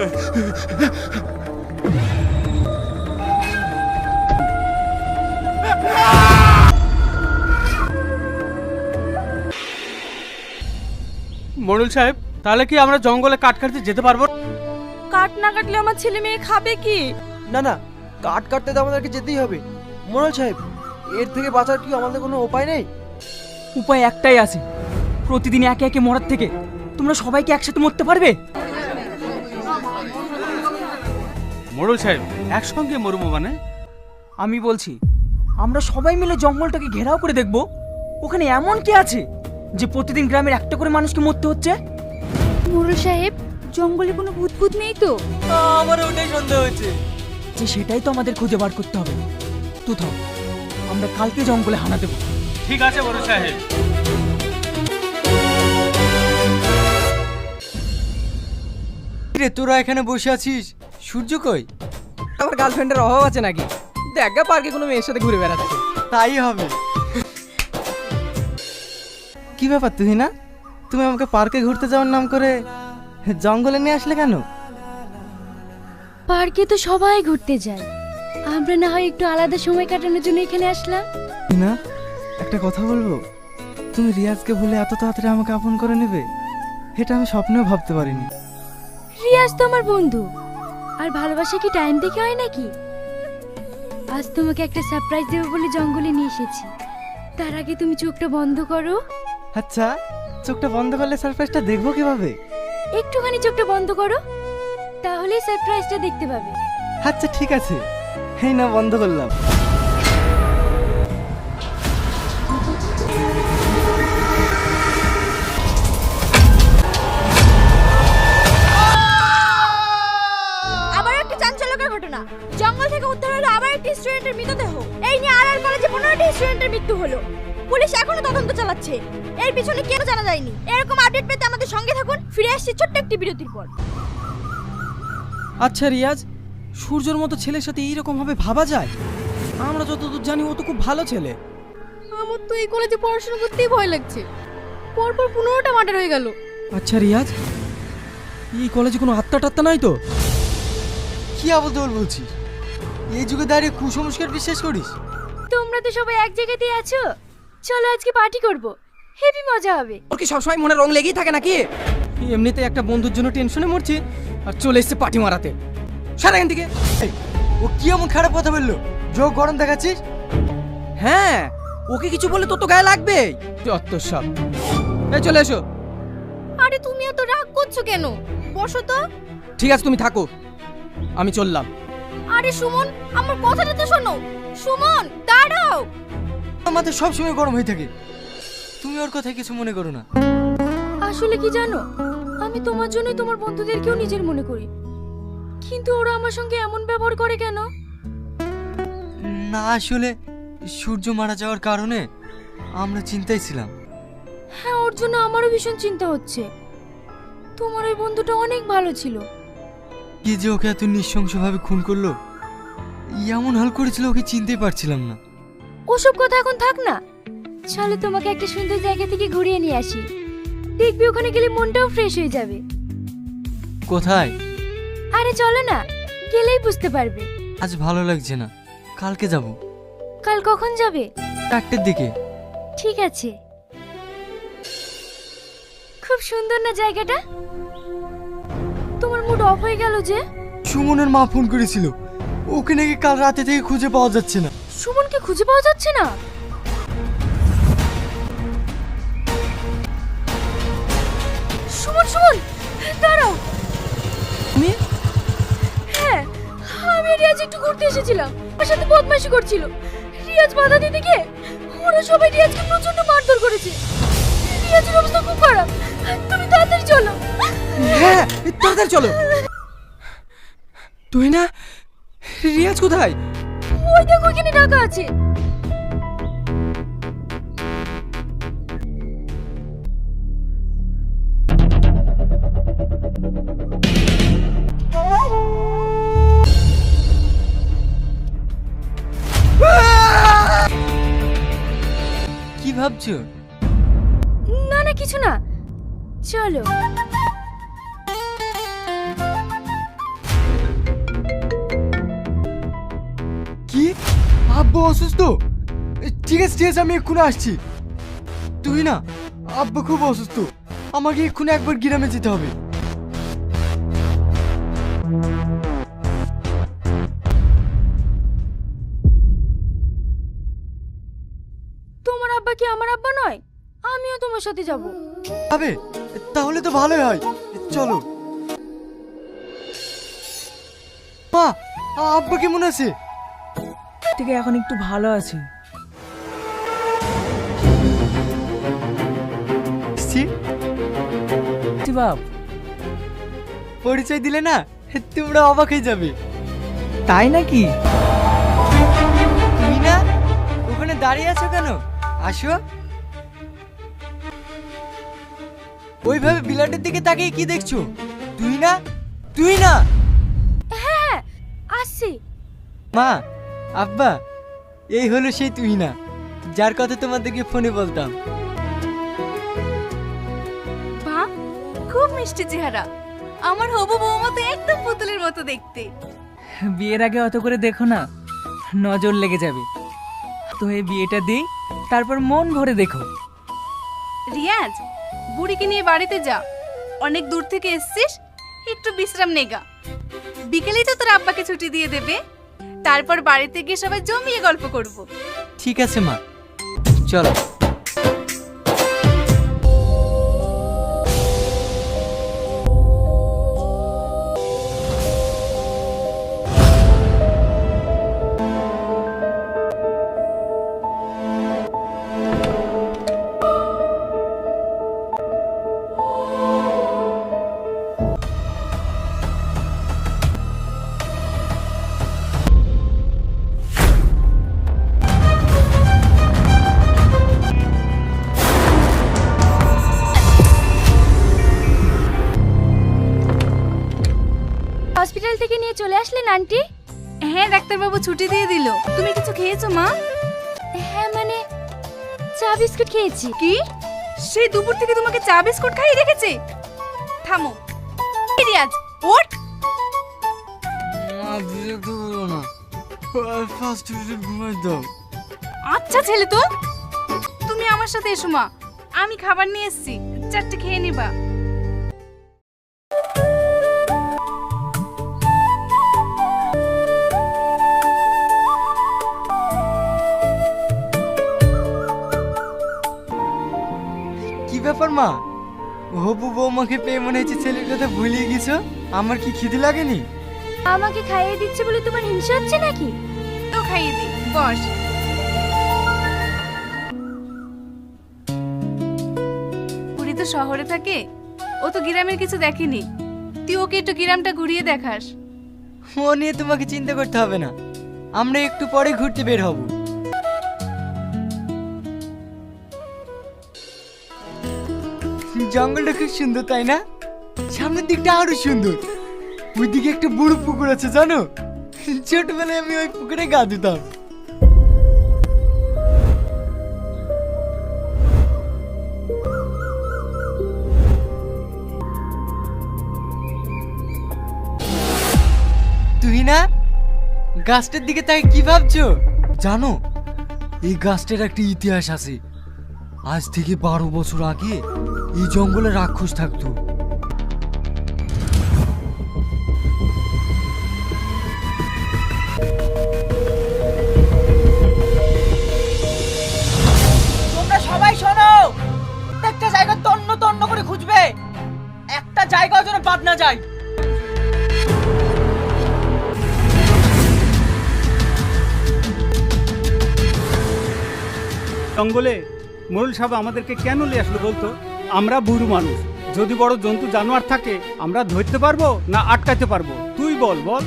মোড়ল সাহেব, তাহলে কি আমরা জঙ্গলে কাঠ কাটতে যেতে পারবো? কাঠ না কাটলে আমার ছেলে মেয়ে খাবে কি? না না, কাঠ কাটতে তো আমাদেরকে যেতেই হবে। মোড়ল সাহেব, এর থেকে বাঁচার কি আমাদের কোনো উপায় নেই? উপায় একটাই আছে, প্রতিদিন একে একে মরার থেকে তোমরা সবাইকে একসাথে মরতে পারবে। মোড়ল সাহেব, একসঙ্গে মরবো মানে? আমি বলছি আমরা সবাই মিলে জঙ্গলটাকে ঘেরাও করে দেখব ওখানে এমন কি আছে যে প্রতিদিন গ্রামের একটা করে মানুষকে মরতে হচ্ছে। মোড়ল সাহেব, জঙ্গলে কোনো ভূত ভূত নেই তো? আমারও ওটাই সন্দেহ হচ্ছে। যে সেটাই তো আমাদের খুঁজে বার করতে হবে। তো থাও, আমরা কালকে জঙ্গলে হানা দেবো। ঠিক আছে মোড়ল সাহেব। রে, তোরা এখানে বসে আছিস, সূর্য কই? আমার গার্লফ্রেন্ডের অভাব আছে নাকি? দেখ গা, পার্কে কোনো মেয়ের সাথে ঘুরে বেড়াচ্ছে। তাই হবে। কি ব্যাপার তুহিনা, তুমি আমাকে পার্কে ঘুরতে যাওয়ার নাম করে জঙ্গলে নিয়ে আসলে কেন? পার্কে তো সবাই ঘুরতে যায়, আমরা না হয় একটু আলাদা সময় কাটানোর জন্য এখানে আসলাম। না, একটা কথা বলবো, তুমি রিয়াজকে ভুলে এত তাড়াতাড়ি আমাকে আপন করে নেবে, এটা আমি স্বপ্নেও ভাবতে পারিনি। রিয়াজ তো আমার বন্ধু, আর ভালোবাসা কি টাইম দেখে হয় নাকি? আজ তোমাকে একটা সারপ্রাইজ দেবো বলে জঙ্গলে নিয়ে এসেছি, তার আগে তুমি চোখটা বন্ধ করো। আচ্ছা, চোখটা বন্ধ করলে সারপ্রাইজটা দেখবো কিভাবে? একটুখানি চোখটা বন্ধ করো, তাহলেই সারপ্রাইজটা দেখতে পাবে। আচ্ছা ঠিক আছে, এই না বন্ধ করলাম। আবার একটা চাঞ্চল্যকর ঘটনা, জঙ্গল থেকে উদ্ধার হলো আবার একটি স্টুডেন্টের মৃতদেহ। এই নিয়ে আর কলেজে 15টি স্টুডেন্টের মৃত্যু হলো। পুলিশ এখনো তদন্ত চালাচ্ছে, এর পিছনে কেন জানা যায়নি। এরকম আপডেট পেতে আমাদের সঙ্গে থাকুন। ফিরে আসছি ছোট্ট একটি বিরতির পর। আচ্ছা রিয়াজ, সূর্যর মতো ছেলের সাথে এইরকম ভাবে ভাবা যায়? আমরা যতদূর জানি ও তো খুব ভালো ছেলে। আমার তো এই কলেজে পড়াশোনা করতেই ভয় লাগছে, পরপর 15টা মার্ডার হয়ে গেল। আচ্ছা রিয়াজ, এই কলেজে কোনো আত্মা টাত্তা নাই তো? কি আবল তোর বলছিস? এই যুগে দাঁড়িয়ে কুসংস্কার বিশ্বাস করিস? তোমরা তো সবাই এক জায়গাতেই আছো, চলো আজকে পার্টি করব, হেভি মজা হবে। ওর কি সবসময় মনে রং লেগেই থাকে নাকি? এমনিতে একটা বন্ধুর জন্য টেনশনে মরছি, আর চলে এসছে পার্টি মারাতে। সারা এখান থেকে। এই, ও কি এমন খারাপ কথা বললো? যোগ গরম দেখাচ্ছিস? হ্যাঁ, ওকে কিছু বলে তোর তো গায়ে লাগবে। যত সব। এই চলে এসো। আরে তুমি এত রাগ করছো কেন? বসো তো। ঠিক আছে, তুমি থাকো, আমি চললাম। আরে সুমন, আমার কথাটা তো শোনো। সুমন, দাঁড়াও। আমাদের সব সময় গরম হয়ে থাকে, তুমি ওর কথা কিছু মনে করো না। আসলে কি জানো, আমি তোমার জন্যই তোমার বন্ধুদেরকেও নিজের মনে করি, কিন্তু ওরা আমার সঙ্গে এমন ব্যবহার করে কেন? না, আসলে সূর্য মারা যাওয়ার কারণে আমরা চিন্তায় ছিলাম। হ্যাঁ, ওর জন্য আমারও ভীষণ চিন্তা হচ্ছে। তোমার ওই বন্ধুটা অনেক ভালো ছিল। কি যে ওকে এত নৃশংসভাবে খুন করলো, এমন হাল করেছিল ওকে চিনতেই পারছিলাম না। ওসব কথা এখন থাক না, চলো তোমাকে একটা সুন্দর জায়গা থেকে ঘুরিয়ে নিয়ে আসি। দেখবি ওখানে গেলে মনটাও ফ্রেশ হয়ে যাবে। কোথায়? আরে চলো না, গেলেই বুঝতে পারবে। আজ ভালো লাগছে না, কালকে যাব। কাল কখন যাবে? 4টের দিকে। ঠিক আছে। খুব সুন্দর না জায়গাটা? তোমার মুড অফ হয়ে গেল যে? সুমনের মা ফোন করেছিল, ওকে নাকি কাল রাতে থেকে খুঁজে পাওয়া যাচ্ছে না। সুমনকে খুঁজে পাওয়া যাচ্ছে না? সুমন, সুমন, দাঁড়াও। তুমি? হ্যাঁ, আমি রিয়াজ একটু ঘুরতে এসেছিলাম, ওর সাথে বদমাইশি করছিল। রিয়াজ বাধা দিতে গিয়ে ওরা সবাই রিয়াজকে প্রচন্ড মারধর করেছে। রিয়াজের অবস্থা খুব খারাপ, তুমি তাড়াতাড়ি চলো। হ্যাঁ, তাড়াতাড়ি চলো। তুই না, রিয়াজ কোথায়? ওই দেখো, এখানে ঢাকা আছে। কি ভাবছো? না না, কিছু না, চলো। অসুস্থ? ঠিক আছে আমি এক্ষুনি আসছি। তুই না, আব্বা খুব অসুস্থ, আমাকে এক্ষুনি একবার গ্রামে যেতে হবে। তোমার আব্বা কি আমার আব্বা নয়? আমিও তোমার সাথে যাব। আবে তাহলে তো ভালোই হয়, চলো। মা, আব্বা কেমন আছে? থেকে এখন একটু ভালো আছি। বাপ, পরিচয় দিলে না তোমরা অবাক হয়ে যাবে। তাই নাকি? তুমি না ওখানে দাঁড়িয়ে আছো কেন? আসো। ওইভাবে বিলাটের দিকে তাকিয়ে কি দেখছো? তুই না, তুই না। হ্যাঁ আসছি। মা, আব্বা, এই হলো সেই তুই না যার কথা তোমাদেরকে ফোনে বলতাম। বাহ, খুব মিষ্টি চেহারা। আমার হবু বৌমা তো একদম পুতুলের মতো দেখতে। বিয়ের আগে অত করে দেখো না, নজর লেগে যাবে। তো এই বিয়েটা দিই, তারপর মন ভরে দেখো। রিয়াজ, বুড়িকে নিয়ে বাড়িতে যা। অনেক দূর থেকে এসছিস, একটু বিশ্রাম নেগা। বিকেলেই তো তোর আব্বাকে ছুটি দিয়ে দেবে। তারপর বাড়িতে গিয়ে সবাই জমিয়ে গল্প করব। ঠিক আছে মা, চলো। হসপিটাল থেকে নিয়ে চলে আসলেন আন্টি? হ্যাঁ, ডাক্তারবাবু ছুটি দিয়ে দিল। তুমি কিছু খেয়েছো মা? হ্যাঁ মানে চা বিস্কুট খেয়েছি। কি? সেই দুপুর থেকে তোমাকে চা বিস্কুট খাইয়ে রেখেছে? থামো রিয়াজ, ওঠ। মা, বিরক্ত করো না, ফার্স্ট ভিজিট ঘুমাই দাও। আচ্ছা ছেলে তো, তুমি আমার সাথে এসো মা। আমি খাবার নিয়ে এসেছি, চারটে খেয়ে নিবা। কি ব্যাপার মা, হবু বৌমাকে পেয়ে মনে হচ্ছে ছেলের কথা ভুলিয়ে গেছো। আমার কি খিদে লাগেনি? আমাকে খাইয়ে দিচ্ছে বলে তোমার হিংসা হচ্ছে নাকি? তো খাইয়ে দি, বস। পুরি তো শহরে থাকে, ও তো গ্রামের কিছু দেখেনি। তুই ওকে একটু গ্রামটা ঘুরিয়ে দেখাস। ও নিয়ে তোমাকে চিন্তা করতে হবে না, আমরা একটু পরে ঘুরতে বের হব। জঙ্গলটা খুব সুন্দর তাই না? সামনের দিকটা আরো সুন্দর। ওইদিকে একটা বড় পুকুর আছে জানো? ছোটবেলায় আমি ওই পুকুরে গা দিতাম। তুই না গাছটার দিকে তাকে কি ভাবছো জানো? এই গাছটার একটা ইতিহাস আছে। আজ থেকে 12 বছর আগে এই জঙ্গলে রাক্ষস থাকতো। তোমরা সবাই শোনো, একটা জায়গা তন্ন তন্ন করে খুঁজবে, একটা জায়গাও যেন বাদ না যায়। জঙ্গলে মোরল সাহেব আমাদেরকে কেন নিয়ে আসলো বলতো? আমরা বুড়ো মানুষ, যদি বড় জন্তু জানোয়ার থাকে আমরা ধরতে পারবো না আটকাতে পারবো? তুই বল বল।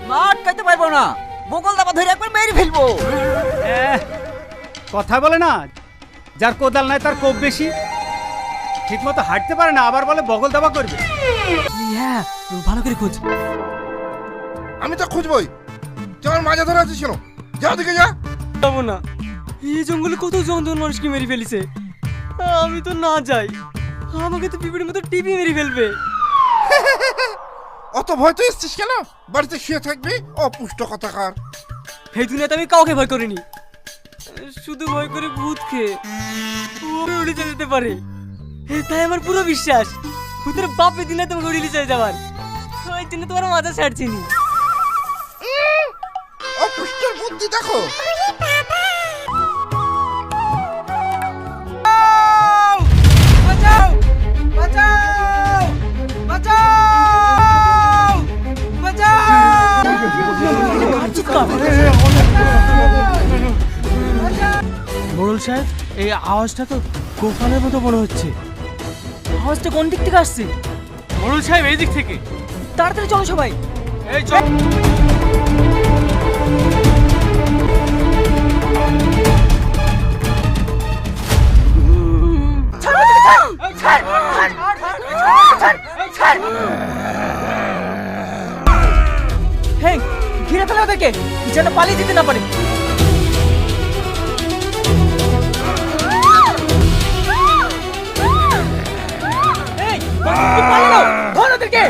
না, আটকাতে পারবো না, বগল দাবা ধরে একবার মেরে ফেলবো। কথা বলে না, যার কোদাল নাই তার কোপ বেশি। ঠিক মতো হাঁটতে পারে না, আবার বলে বগল দাবা করবে। হ্যাঁ, ভালো করে খোঁজ। আমি তো খুঁজবই, তোমার মাঝে ধরে আছিস কেন? যাও দিকে যা। যাবো না, এই জঙ্গলে কত জন মানুষকে মেরে ফেলিছে। আমি তো না যাই, আমাকে তো পিঁপড়ের মতো টিপি মেরে ফেলবে। অত ভয় তো এসছিস কেন? বাড়িতে শুয়ে থাকবি, অপুষ্ট কথাকার। এই দুনিয়াতে আমি কাউকে ভয় করিনি, শুধু ভয় করে ভূতকে। ও উড়ে চলে যেতে পারে, তাই আমার পুরো বিশ্বাস ভূতের বাপের দিনে তোমাকে উড়িয়ে চলে যাবার। ওই জন্য তোমার মাথা ছাড়ছিনি। ও পুষ্টের বুদ্ধি দেখো। বাঁচাও বাঁচাও বাঁচাও বাঁচাও! মোড়ল সাহেব, এই আওয়াজটা তো গোপালের মতো মনে হচ্ছে। আওয়াজটা কোন দিক থেকে আসছে? মোড়ল সাহেব এই দিক থেকে। তাড়াতাড়ি চলো সবাই। এই চল। হ্যাঁ, ঘিরে ফেলে ওদেরকে, যেন পালিয়ে যেতে না পারে। এই, পালাও, ধর ওদেরকে।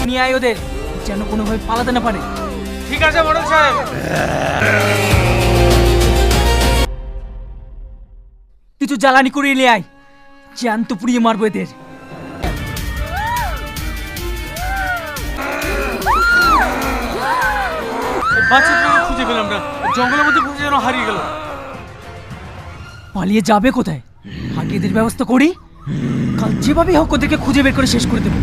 নিয়ে আয় ওদের, যেন কোনোভাবে পালাতে না পারে। ঠিক আছে মোড়ল সাহেব। কিছু জ্বালানি করিয়ে নিয়ে আয়, জ্যান্ত পুড়িয়ে মারবো এদের। বাচ্চাটাকে খুঁজে পেলাম না, জঙ্গলের মধ্যে খুঁজে যেন হারিয়ে গেল। পালিয়ে যাবে কোথায়? আগে এদের ব্যবস্থা করি, কাল যেভাবে হোক ওদেরকে খুঁজে বের করে শেষ করে দেবো।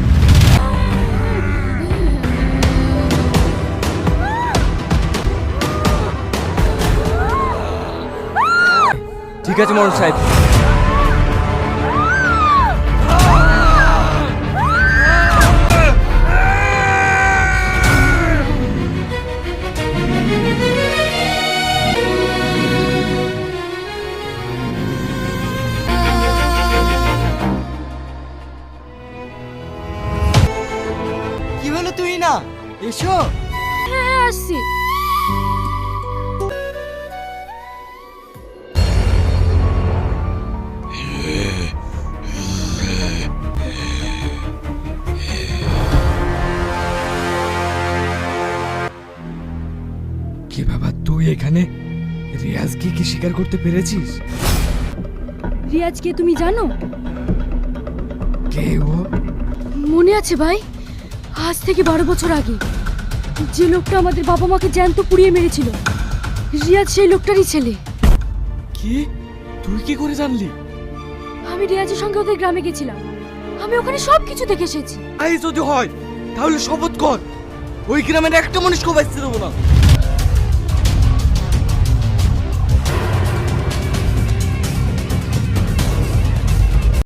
ঠিক আছে মোড়ল সাহেব। কি হলো তুই না? এসো। হ্যাঁ আসছি। কি বাবা তুই এখানে? রিয়াজকে কি স্বীকার করতে পেরেছিস? রিয়াজকে তুমি জানো? কে ও? মনে আছে ভাই, আজ থেকে 12 বছর আগে যে লোকটা আমাদের বাবা মাকে জ্যান্ত পুড়িয়ে মেরেছিল, রিয়াজ সেই লোকটারই ছেলে। কি? তুই কি করে জানলি? আমি রিয়াজের সঙ্গে ওদের গ্রামে গেছিলাম, আমি ওখানে সব কিছু দেখে এসেছি। আই যদি হয় তাহলে শপথ কর ওই গ্রামের একটা মানুষকে বাঁচতে দেবো না।